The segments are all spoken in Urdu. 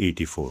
84।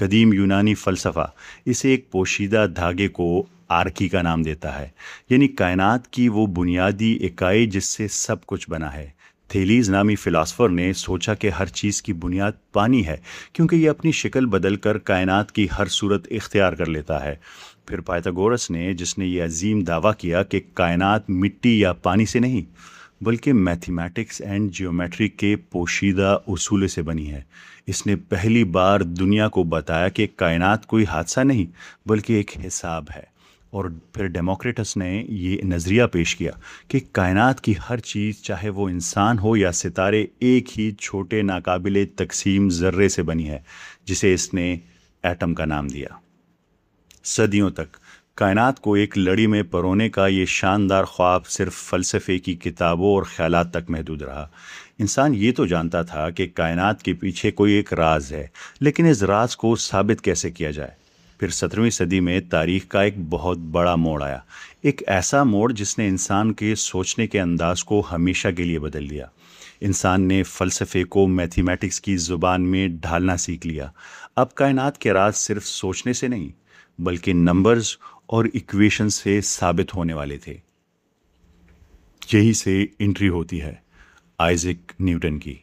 قدیم یونانی فلسفہ اسے ایک پوشیدہ دھاگے کو آرکی کا نام دیتا ہے، یعنی کائنات کی وہ بنیادی اکائی جس سے سب کچھ بنا ہے۔ تھیلیز نامی فلاسفر نے سوچا کہ ہر چیز کی بنیاد پانی ہے، کیونکہ یہ اپنی شکل بدل کر کائنات کی ہر صورت اختیار کر لیتا ہے۔ پھر پائتھاگورس نے، جس نے یہ عظیم دعویٰ کیا کہ کائنات مٹی یا پانی سے نہیں بلکہ میتھمیٹکس اینڈ جیومیٹری کے پوشیدہ اصول سے بنی ہے، اس نے پہلی بار دنیا کو بتایا کہ کائنات کوئی حادثہ نہیں بلکہ ایک حساب ہے۔ اور پھر ڈیموکریٹس نے یہ نظریہ پیش کیا کہ کائنات کی ہر چیز، چاہے وہ انسان ہو یا ستارے، ایک ہی چھوٹے ناقابل تقسیم ذرے سے بنی ہے، جسے اس نے ایٹم کا نام دیا۔ صدیوں تک کائنات کو ایک لڑی میں پرونے کا یہ شاندار خواب صرف فلسفے کی کتابوں اور خیالات تک محدود رہا۔ انسان یہ تو جانتا تھا کہ کائنات کے پیچھے کوئی ایک راز ہے، لیکن اس راز کو ثابت کیسے کیا جائے؟ پھر 17ویں صدی میں تاریخ کا ایک بہت بڑا موڑ آیا، ایک ایسا موڑ جس نے انسان کے سوچنے کے انداز کو ہمیشہ کے لیے بدل دیا۔ انسان نے فلسفے کو میتھمیٹکس کی زبان میں ڈھالنا سیکھ لیا۔ اب کائنات کے راز صرف سوچنے سے نہیں بلکہ نمبرز اور ایکویشن سے ثابت ہونے والے تھے۔ یہی سے انٹری ہوتی ہے آئزیک نیوٹن کی۔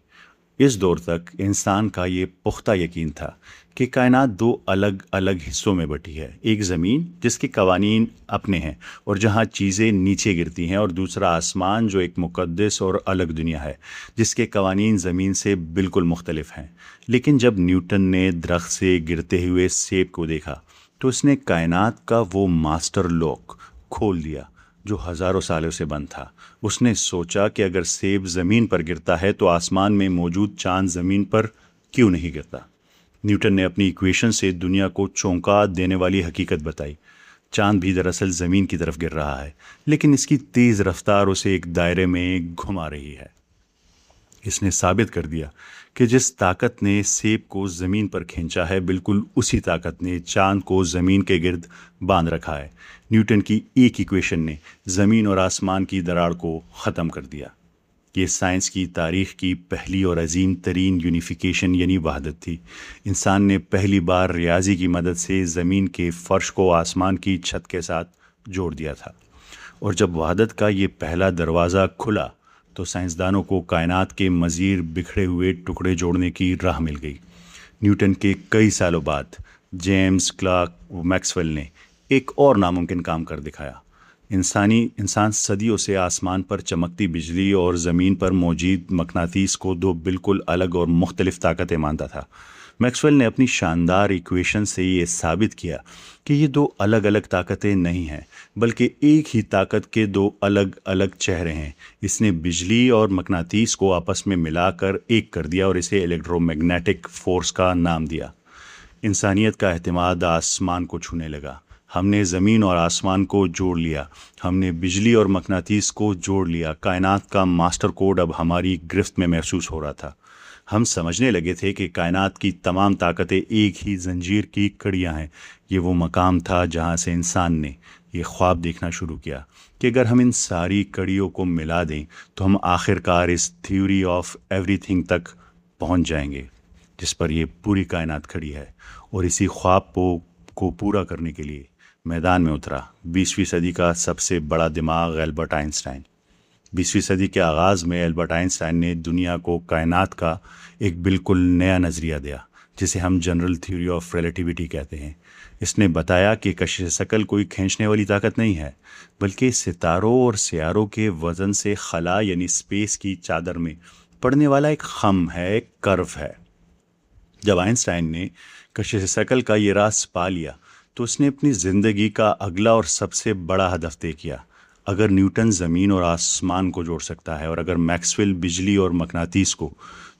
اس دور تک انسان کا یہ پختہ یقین تھا کہ کائنات دو الگ الگ حصوں میں بٹی ہے، ایک زمین جس کے قوانین اپنے ہیں اور جہاں چیزیں نیچے گرتی ہیں، اور دوسرا آسمان جو ایک مقدس اور الگ دنیا ہے جس کے قوانین زمین سے بالکل مختلف ہیں۔ لیکن جب نیوٹن نے درخت سے گرتے ہوئے سیب کو دیکھا تو اس نے کائنات کا وہ ماسٹر لاک کھول دیا جو ہزاروں سالوں سے بند تھا۔ اس نے سوچا کہ اگر سیب زمین پر گرتا ہے تو آسمان میں موجود چاند زمین پر کیوں نہیں گرتا؟ نیوٹن نے اپنی ایکویشن سے دنیا کو چونکا دینے والی حقیقت بتائی۔ چاند بھی دراصل زمین کی طرف گر رہا ہے، لیکن اس کی تیز رفتار اسے ایک دائرے میں گھما رہی ہے۔ اس نے ثابت کر دیا کہ جس طاقت نے سیب کو زمین پر کھینچا ہے، بالکل اسی طاقت نے چاند کو زمین کے گرد باندھ رکھا ہے۔ نیوٹن کی ایک ایکویشن نے زمین اور آسمان کی دراڑ کو ختم کر دیا۔ یہ سائنس کی تاریخ کی پہلی اور عظیم ترین یونیفیکیشن یعنی وحدت تھی۔ انسان نے پہلی بار ریاضی کی مدد سے زمین کے فرش کو آسمان کی چھت کے ساتھ جوڑ دیا تھا، اور جب وحدت کا یہ پہلا دروازہ کھلا تو سائنسدانوں کو کائنات کے مزید بکھرے ہوئے ٹکڑے جوڑنے کی راہ مل گئی۔ نیوٹن کے کئی سالوں بعد جیمز کلرک میکسویل نے ایک اور ناممکن کام کر دکھایا۔ انسان صدیوں سے آسمان پر چمکتی بجلی اور زمین پر موجود مقناطیس کو دو بالکل الگ اور مختلف طاقتیں مانتا تھا۔ میکسویل نے اپنی شاندار ایکویشن سے یہ ثابت کیا کہ یہ دو الگ الگ طاقتیں نہیں ہیں بلکہ ایک ہی طاقت کے دو الگ الگ چہرے ہیں۔ اس نے بجلی اور مقناطیس کو آپس میں ملا کر ایک کر دیا اور اسے الیکٹرو میگنیٹک فورس کا نام دیا۔ انسانیت کا اعتماد آسمان کو چھونے لگا۔ ہم نے زمین اور آسمان کو جوڑ لیا، ہم نے بجلی اور مقناطیس کو جوڑ لیا۔ کائنات کا ماسٹر کوڈ اب ہماری گرفت میں محسوس ہو رہا تھا۔ ہم سمجھنے لگے تھے کہ کائنات کی تمام طاقتیں ایک ہی زنجیر کی کڑیاں ہیں۔ یہ وہ مقام تھا جہاں سے انسان نے یہ خواب دیکھنا شروع کیا کہ اگر ہم ان ساری کڑیوں کو ملا دیں تو ہم آخر کار اس تھیوری آف ایوری تھنگ تک پہنچ جائیں گے جس پر یہ پوری کائنات کھڑی ہے۔ اور اسی خواب کو پورا کرنے کے لیے میدان میں اترا 20ویں صدی کا سب سے بڑا دماغ البرٹ آئنسٹائن۔ 20ویں صدی کے آغاز میں البرٹ آئنسٹائن نے دنیا کو کائنات کا ایک بالکل نیا نظریہ دیا جسے ہم جنرل تھیوری آف ریلیٹیوٹی کہتے ہیں۔ اس نے بتایا کہ کشش ثقل کوئی کھینچنے والی طاقت نہیں ہے بلکہ ستاروں اور سیاروں کے وزن سے خلا یعنی اسپیس کی چادر میں پڑنے والا ایک خم ہے، ایک کرو ہے۔ جب آئنسٹائن نے کشش ثقل کا یہ راز پا لیا تو اس نے اپنی زندگی کا اگلا اور سب سے بڑا ہدف طے کیا۔ اگر نیوٹن زمین اور آسمان کو جوڑ سکتا ہے اور اگر میکسویل بجلی اور مقناطیس کو،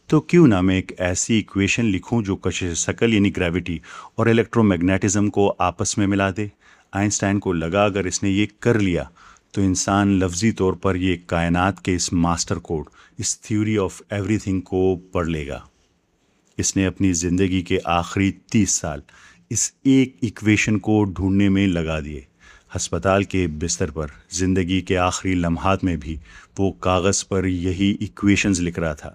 تو کیوں نہ میں ایک ایسی ایکویشن لکھوں جو کشش ثقل یعنی گریوٹی اور الیکٹرو میگنیٹزم کو آپس میں ملا دے۔ آئنسٹائن کو لگا اگر اس نے یہ کر لیا تو انسان لفظی طور پر یہ کائنات کے اس ماسٹر کوڈ، اس تھیوری آف ایوری تھنگ کو پڑھ لے گا۔ اس نے اپنی زندگی کے آخری 30 سال اس ایک ایکویشن کو ڈھونڈنے میں لگا دیے۔ ہسپتال کے بستر پر زندگی کے آخری لمحات میں بھی وہ کاغذ پر یہی ایکویشنز لکھ رہا تھا۔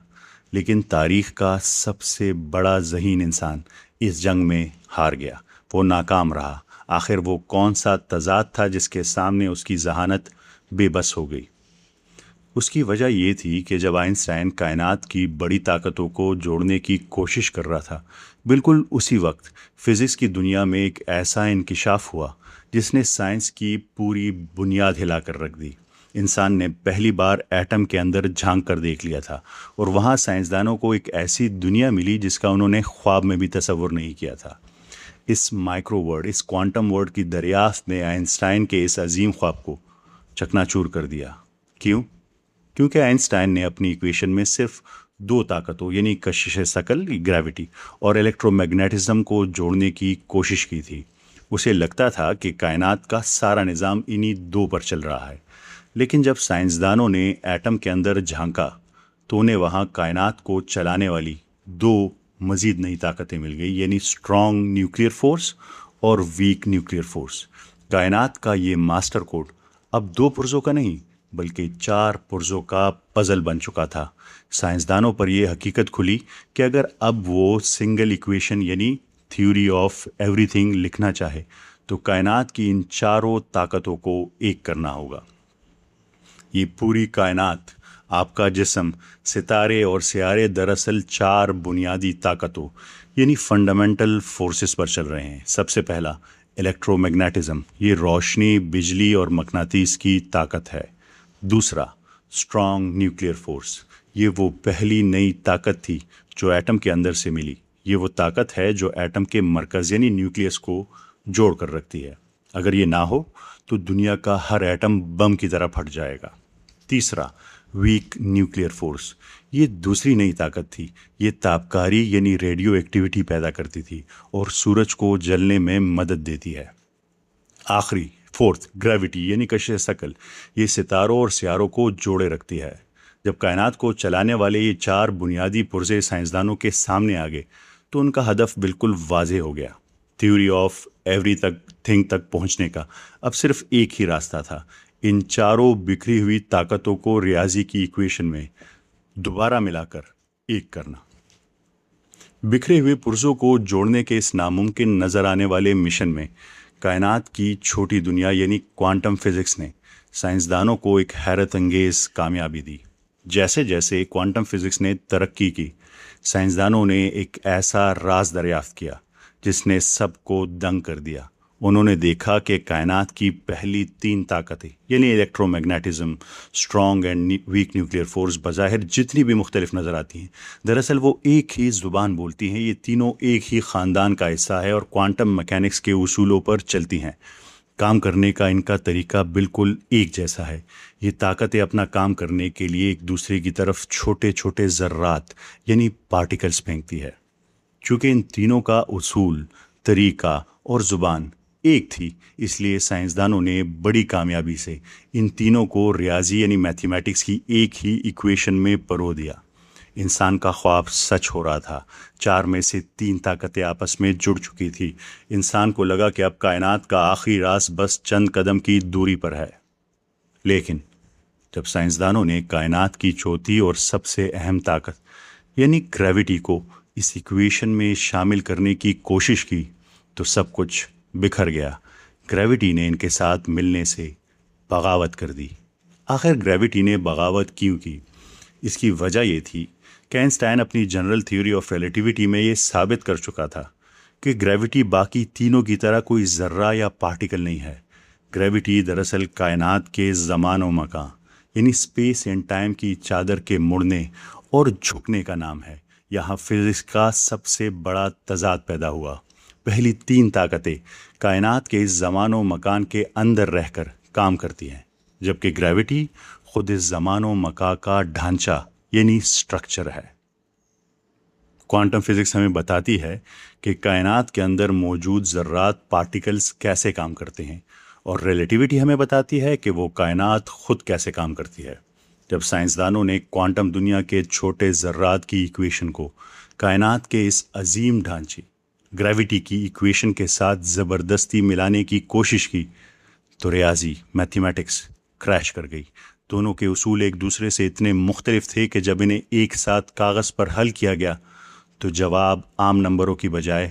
لیکن تاریخ کا سب سے بڑا ذہین انسان اس جنگ میں ہار گیا، وہ ناکام رہا۔ آخر وہ کون سا تضاد تھا جس کے سامنے اس کی ذہانت بے بس ہو گئی؟ اس کی وجہ یہ تھی کہ جب آئنسٹائن کائنات کی بڑی طاقتوں کو جوڑنے کی کوشش کر رہا تھا، بالکل اسی وقت فزکس کی دنیا میں ایک ایسا انکشاف ہوا جس نے سائنس کی پوری بنیاد ہلا کر رکھ دی۔ انسان نے پہلی بار ایٹم کے اندر جھانک کر دیکھ لیا تھا، اور وہاں سائنسدانوں کو ایک ایسی دنیا ملی جس کا انہوں نے خواب میں بھی تصور نہیں کیا تھا۔ اس مائکرو ورڈ، اس کوانٹم ورڈ کی دریافت نے آئنسٹائن کے اس عظیم خواب کو چکنا چور کر دیا۔ کیوں؟ کیونکہ آئنسٹائن نے اپنی ایکویشن میں صرف دو طاقتوں یعنی کشش ثقل گریوٹی اور الیکٹرو میگنیٹزم کو جوڑنے کی کوشش کی تھی۔ اسے لگتا تھا کہ کائنات کا سارا نظام انہی دو پر چل رہا ہے، لیکن جب سائنسدانوں نے ایٹم کے اندر جھانکا تو انہیں وہاں کائنات کو چلانے والی دو مزید نئی طاقتیں مل گئی، یعنی اسٹرانگ نیوکلیئر فورس اور ویک نیوکلیئر فورس۔ کائنات کا یہ ماسٹر کوڈ اب دو پرزوں کا نہیں بلکہ چار پرزوں کا پزل بن چکا تھا۔ سائنسدانوں پر یہ حقیقت کھلی کہ اگر اب وہ سنگل ایکویشن یعنی تھیوری آف ایوری تھنگ لکھنا چاہے تو کائنات کی ان چاروں طاقتوں کو ایک کرنا ہوگا۔ یہ پوری کائنات، آپ کا جسم، ستارے اور سیارے دراصل چار بنیادی طاقتوں یعنی فنڈامنٹل فورسز پر چل رہے ہیں۔ سب سے پہلا الیکٹرو میگنیٹزم، یہ روشنی، بجلی اور مقناطیس کی طاقت ہے۔ دوسرا اسٹرانگ نیوکلیئر فورس، یہ وہ پہلی نئی طاقت تھی جو ایٹم کے اندر سے ملی۔ یہ وہ طاقت ہے جو ایٹم کے مرکز یعنی نیوکلیس کو جوڑ کر رکھتی ہے۔ اگر یہ نہ ہو تو دنیا کا ہر ایٹم بم کی طرح پھٹ جائے گا۔ تیسرا ویک نیوکلیئر فورس، یہ دوسری نئی طاقت تھی۔ یہ تابکاری یعنی ریڈیو ایکٹیویٹی پیدا کرتی تھی اور سورج کو جلنے میں مدد دیتی ہے۔ آخری فورتھ گریوٹی یعنی کشش ثقل، یہ ستاروں اور سیاروں کو جوڑے رکھتی ہے۔ جب کائنات کو چلانے والے یہ چار بنیادی پرزے سائنسدانوں کے سامنے آ گئے تو ان کا ہدف بالکل واضح ہو گیا۔ تھیوری آف ایوری تھنگ تک پہنچنے کا اب صرف ایک ہی راستہ تھا، ان چاروں بکھری ہوئی طاقتوں کو ریاضی کی ایکویشن میں دوبارہ ملا کر ایک کرنا۔ بکھرے ہوئے پرزوں کو جوڑنے کے اس ناممکن نظر آنے والے مشن میں کائنات کی چھوٹی دنیا یعنی کوانٹم فزکس نے سائنسدانوں کو ایک حیرت انگیز کامیابی دی۔ جیسے جیسے کوانٹم فزکس نے ترقی کی، سائنسدانوں نے ایک ایسا راز دریافت کیا جس نے سب کو دنگ کر دیا۔ انہوں نے دیکھا کہ کائنات کی پہلی تین طاقتیں یعنی electro magnetism, strong and weak nuclear force بظاہر جتنی بھی مختلف نظر آتی ہیں، دراصل وہ ایک ہی زبان بولتی ہیں۔ یہ تینوں ایک ہی خاندان کا حصہ ہے اور کوانٹم میکینکس کے اصولوں پر چلتی ہیں۔ کام کرنے کا ان کا طریقہ بالکل ایک جیسا ہے۔ یہ طاقتیں اپنا کام کرنے کے لیے ایک دوسرے کی طرف چھوٹے چھوٹے ذرات یعنی پارٹیکلز پھینکتی ہے۔ چونکہ ان تینوں کا اصول، طریقہ اور زبان ایک تھی، اس لیے سائنسدانوں نے بڑی کامیابی سے ان تینوں کو ریاضی یعنی میتھمیٹکس کی ایک ہی ایکویشن میں پرو دیا۔ انسان کا خواب سچ ہو رہا تھا۔ چار میں سے تین طاقتیں آپس میں جڑ چکی تھی۔ انسان کو لگا کہ اب کائنات کا آخری راز بس چند قدم کی دوری پر ہے۔ لیکن جب سائنسدانوں نے کائنات کی چوتھی اور سب سے اہم طاقت یعنی گریوٹی کو اس ایکویشن میں شامل کرنے کی کوشش کی تو سب کچھ بکھر گیا۔ گریوٹی نے ان کے ساتھ ملنے سے بغاوت کر دی۔ آخر گریوٹی نے بغاوت کیوں کی؟ اس کی وجہ یہ تھی کہ آئنسٹائن اپنی جنرل تھیوری آف ریلیٹیوٹی میں یہ ثابت کر چکا تھا کہ گریوٹی باقی تینوں کی طرح کوئی ذرہ یا پارٹیکل نہیں ہے۔ گریوٹی دراصل کائنات کے زمان و مکان یعنی اسپیس اینڈ ٹائم کی چادر کے مڑنے اور جھکنے کا نام ہے۔ یہاں فزکس کا سب سے بڑا تضاد پیدا ہوا۔ پہلی تین طاقتیں کائنات کے اس زمان و مکان کے اندر رہ کر کام کرتی ہیں، جبکہ گریوٹی خود اس زمان و مکان کا ڈھانچہ یعنی سٹرکچر ہے۔ کوانٹم فزکس ہمیں بتاتی ہے کہ کائنات کے اندر موجود ذرات، پارٹیکلز کیسے کام کرتے ہیں، اور ریلیٹیوٹی ہمیں بتاتی ہے کہ وہ کائنات خود کیسے کام کرتی ہے۔ جب سائنسدانوں نے کوانٹم دنیا کے چھوٹے ذرات کی ایکویشن کو کائنات کے اس عظیم ڈھانچے گریوٹی کی ایکویشن کے ساتھ زبردستی ملانے کی کوشش کی تو ریاضی، میتھمیٹکس کریش کر گئی۔ دونوں کے اصول ایک دوسرے سے اتنے مختلف تھے کہ جب انہیں ایک ساتھ کاغذ پر حل کیا گیا تو جواب عام نمبروں کی بجائے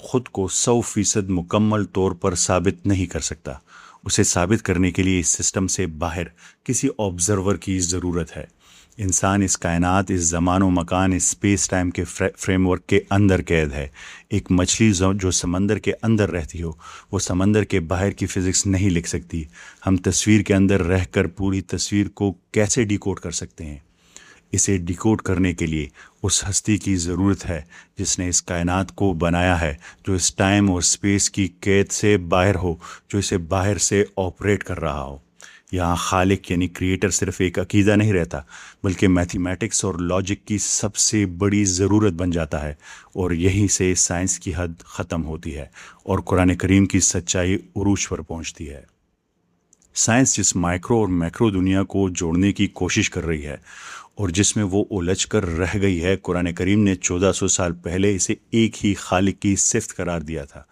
خود کو 100% مکمل طور پر ثابت نہیں کر سکتا۔ اسے ثابت کرنے کے لیے اس سسٹم سے باہر کسی آبزرور کی ضرورت ہے۔ انسان اس کائنات، اس زمان و مکان، اس اسپیس ٹائم کے فریم ورک کے اندر قید ہے۔ ایک مچھلی جو سمندر کے اندر رہتی ہو، وہ سمندر کے باہر کی فزکس نہیں لکھ سکتی۔ ہم تصویر کے اندر رہ کر پوری تصویر کو کیسے ڈیکوڈ کر سکتے ہیں؟ اسے ڈیکوڈ کرنے کے لیے اس ہستی کی ضرورت ہے جس نے اس کائنات کو بنایا ہے، جو اس ٹائم اور اسپیس کی قید سے باہر ہو، جو اسے باہر سے آپریٹ کر رہا ہو۔ یہاں خالق یعنی کریٹر صرف ایک عقیدہ نہیں رہتا، بلکہ میتھمیٹکس اور لاجک کی سب سے بڑی ضرورت بن جاتا ہے، اور یہیں سے سائنس کی حد ختم ہوتی ہے اور قرآن کریم کی سچائی عروج پر پہنچتی ہے۔ سائنس جس مائکرو اور میکرو دنیا کو جوڑنے کی کوشش کر رہی ہے اور جس میں وہ الجھ کر رہ گئی ہے، قرآن کریم نے 1400 سال پہلے اسے ایک ہی خالق کی صفت قرار دیا تھا۔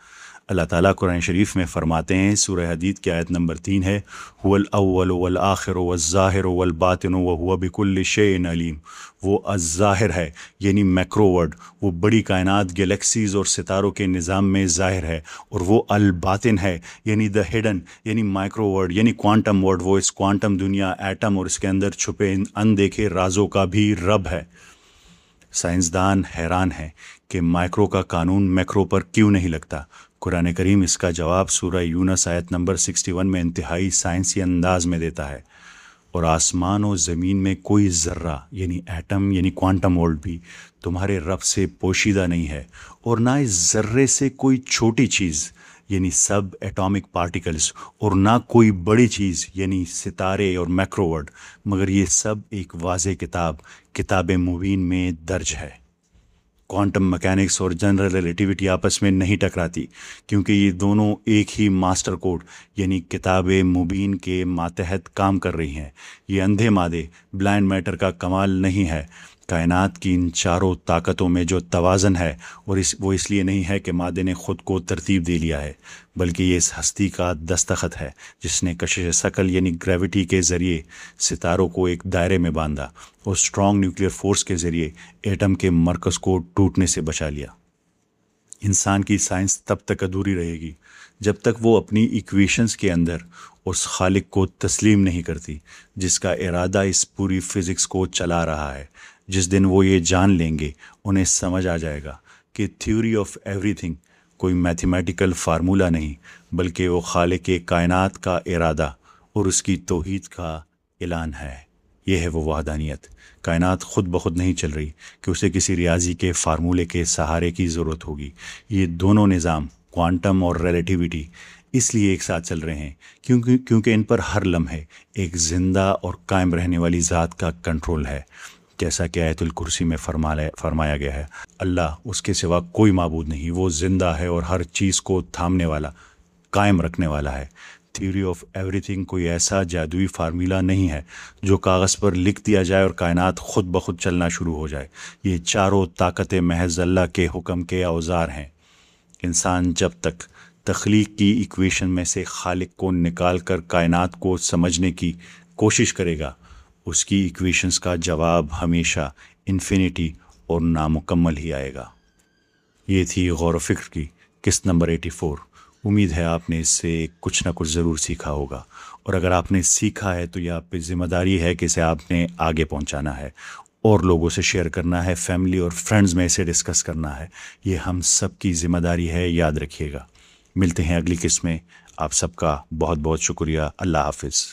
اللہ تعالیٰ قرآن شریف میں فرماتے ہیں، سورہ حدید کی آیت نمبر 3 ہے، هو الاول والآخر والظاہر والباطن وهو بكل شيء علیم۔ وہ الظاہر ہے یعنی میکرو ورڈ، وہ بڑی کائنات، گیلیکسیز اور ستاروں کے نظام میں ظاہر ہے، اور وہ الباطن ہے یعنی دا ہڈن یعنی مائکرو ورڈ یعنی کوانٹم ورڈ، وہ اس کوانٹم دنیا، ایٹم اور اس کے اندر چھپے اندیکھے رازوں کا بھی رب ہے۔ سائنسدان حیران ہیں کہ مائکرو کا قانون میکرو پر کیوں نہیں لگتا۔ قرآن کریم اس کا جواب سورہ یونس آیت نمبر 61 میں انتہائی سائنسی انداز میں دیتا ہے، اور آسمان و زمین میں کوئی ذرہ یعنی ایٹم یعنی کوانٹم ورلڈ بھی تمہارے رب سے پوشیدہ نہیں ہے، اور نہ اس ذرے سے کوئی چھوٹی چیز یعنی سب ایٹامک پارٹیکلز، اور نہ کوئی بڑی چیز یعنی ستارے اور میکرو ورلڈ، مگر یہ سب ایک واضح کتاب مبین میں درج ہے۔ کوانٹم مکینکس اور جنرل ریلیٹیوٹی آپس میں نہیں ٹکراتی، کیونکہ یہ دونوں ایک ہی ماسٹر کوڈ یعنی کتاب مبین کے ماتحت کام کر رہی ہیں۔ یہ اندھے مادے، بلائنڈ میٹر کا کمال نہیں ہے۔ کائنات کی ان چاروں طاقتوں میں جو توازن ہے، اور وہ اس لیے نہیں ہے کہ مادے نے خود کو ترتیب دے لیا ہے، بلکہ یہ اس ہستی کا دستخط ہے جس نے کشش ثقل یعنی گریوٹی کے ذریعے ستاروں کو ایک دائرے میں باندھا، اور اسٹرانگ نیوکلیئر فورس کے ذریعے ایٹم کے مرکز کو ٹوٹنے سے بچا لیا۔ انسان کی سائنس تب تک ادھوری رہے گی جب تک وہ اپنی ایکویشنز کے اندر اس خالق کو تسلیم نہیں کرتی جس کا ارادہ اس پوری فزکس کو چلا رہا ہے۔ جس دن وہ یہ جان لیں گے، انہیں سمجھ آ جائے گا کہ تھیوری آف ایوری تھنگ کوئی میتھمیٹیکل فارمولہ نہیں، بلکہ وہ خالق کائنات کا ارادہ اور اس کی توحید کا اعلان ہے۔ یہ ہے وہ وحدانیت۔ کائنات خود بخود نہیں چل رہی کہ اسے کسی ریاضی کے فارمولے کے سہارے کی ضرورت ہوگی۔ یہ دونوں نظام، کوانٹم اور ریلیٹیوٹی، اس لیے ایک ساتھ چل رہے ہیں کیونکہ ان پر ہر لمحے ایک زندہ اور قائم رہنے والی ذات کا کنٹرول ہے۔ جیسا کہ آیت الکرسی میں فرمایا گیا ہے، اللہ، اس کے سوا کوئی معبود نہیں، وہ زندہ ہے اور ہر چیز کو تھامنے والا، قائم رکھنے والا ہے۔ تھیوری آف ایوری تھنگ کوئی ایسا جادوئی فارمولہ نہیں ہے جو کاغذ پر لکھ دیا جائے اور کائنات خود بخود چلنا شروع ہو جائے۔ یہ چاروں طاقتیں محض اللہ کے حکم کے اوزار ہیں۔ انسان جب تک تخلیق کی ایکویشن میں سے خالق کو نکال کر کائنات کو سمجھنے کی کوشش کرے گا، اس کی ایکویشنز کا جواب ہمیشہ انفینٹی اور نامکمل ہی آئے گا۔ یہ تھی غور و فکر کی قسط نمبر 84۔ امید ہے آپ نے اس سے کچھ نہ کچھ ضرور سیکھا ہوگا، اور اگر آپ نے سیکھا ہے تو یہ آپ پہ ذمہ داری ہے کہ اسے آپ نے آگے پہنچانا ہے اور لوگوں سے شیئر کرنا ہے، فیملی اور فرینڈز میں اسے ڈسکس کرنا ہے۔ یہ ہم سب کی ذمہ داری ہے، یاد رکھیے گا۔ ملتے ہیں اگلی قسط میں۔ آپ سب کا بہت بہت شکریہ۔ اللہ حافظ۔